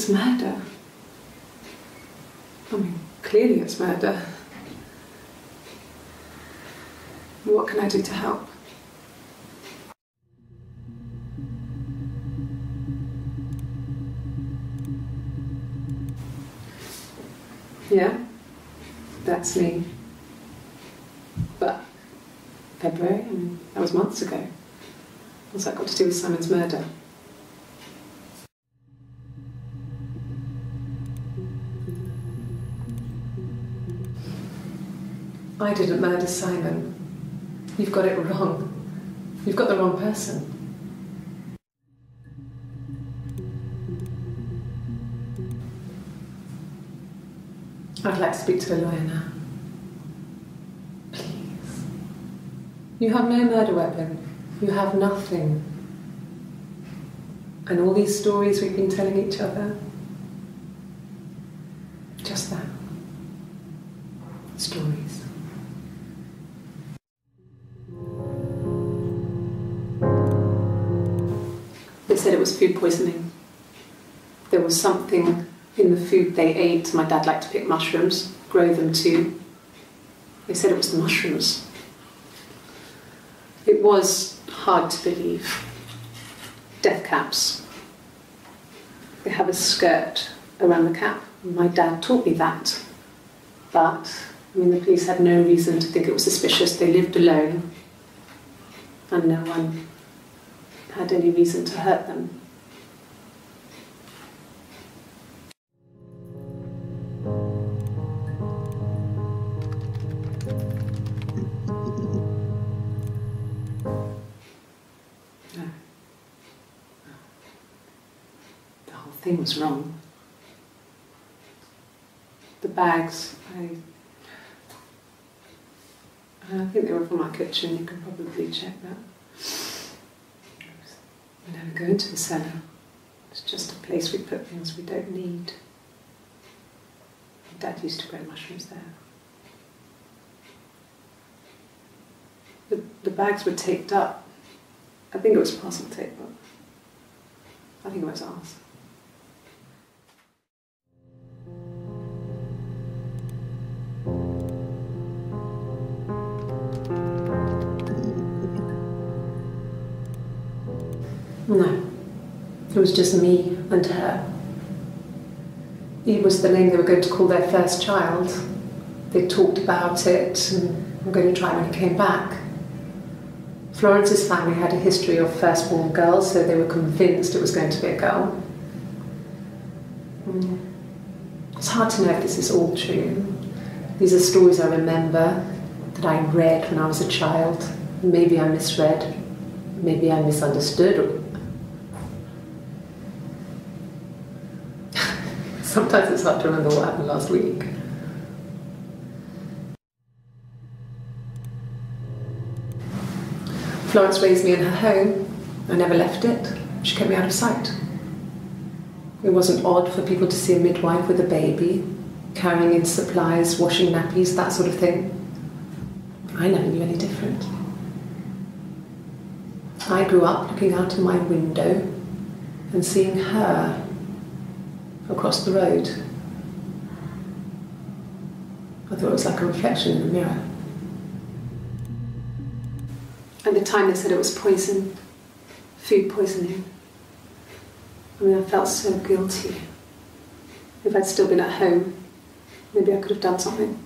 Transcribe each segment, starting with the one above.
It's murder. I mean, clearly it's murder. What can I do to help? Yeah, that's me. But February, I mean, that was months ago. What's that got to do with Simon's murder? I didn't murder Simon. You've got it wrong. You've got the wrong person. I'd like to speak to a lawyer now. Please. You have no murder weapon. You have nothing. And all these stories we've been telling each other, just that. Stories. They said it was food poisoning. There was something in the food they ate. My dad liked to pick mushrooms, grow them too. They said it was the mushrooms. It was hard to believe. Death caps. They have a skirt around the cap. My dad taught me that. But, I mean, the police had no reason to think it was suspicious. They lived alone. And no one had any reason to hurt them. The thing was wrong. The bags, I think they were from our kitchen. You can probably check that. We never go into the cellar. It's just a place we put things we don't need. Dad used to grow mushrooms there. The bags were taped up. I think it was parcel tape, but I think it was ours. No, it was just me and her. Eve was the name they were going to call their first child. They talked about it and were going to try when he came back. Florence's family had a history of firstborn girls, so they were convinced it was going to be a girl. It's hard to know if this is all true. These are stories I remember, that I read when I was a child. Maybe I misread, maybe I misunderstood. Sometimes it's hard to remember what happened last week. Florence raised me in her home. I never left it. She kept me out of sight. It wasn't odd for people to see a midwife with a baby, carrying in supplies, washing nappies, that sort of thing. I never knew any different. I grew up looking out of my window and seeing her across the road. I thought it was like a reflection in the mirror. At the time they said it was poison, food poisoning. I mean, I felt so guilty. If I'd still been at home, maybe I could have done something.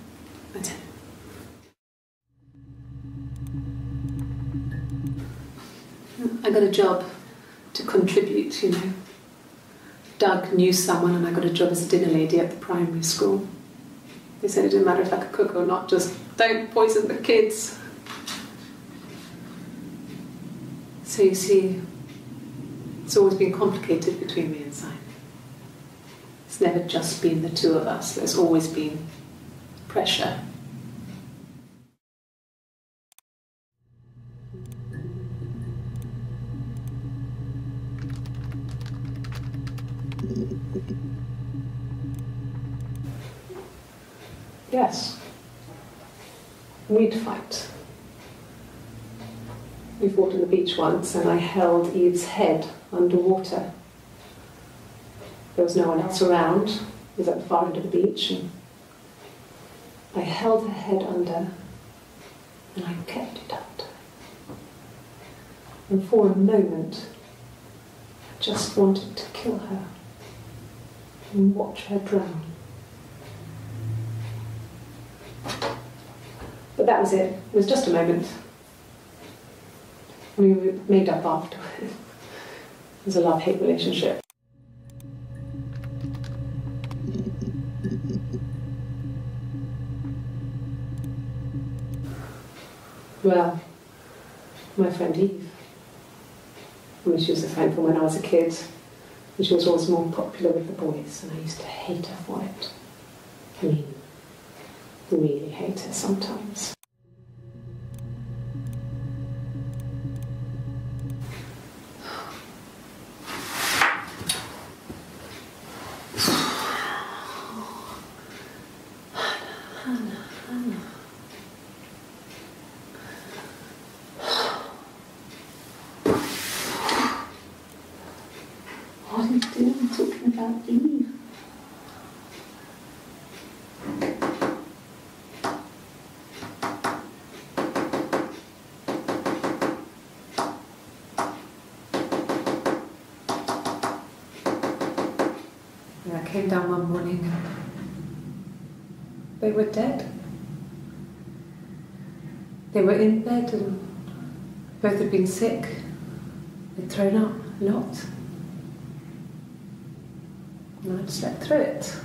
I didn't. I got a job to contribute, you know. Doug knew someone and I got a job as a dinner lady at the primary school. They said it didn't matter if I could cook or not, just don't poison the kids. So you see, it's always been complicated between me and Simon. It's never just been the two of us, there's always been pressure. Yes, we'd fight. We fought on the beach once and I held Eve's head underwater. There was no one else around. It was at the far end of the beach, and I held her head under, and I kept it under. And for a moment, I just wanted to kill her and watch her drown. But that was it. It was just a moment. We made up afterwards. It was a love-hate relationship. Well, my friend Eve. I mean, she was a friend from when I was a kid, and she was always more popular with the boys, and I used to hate her for it. I mean, really hate her sometimes. What are you doing talking about Eve? And I came down one morning and they were dead. They were in bed and both had been sick. They'd thrown up a lot. And I'd slept through it.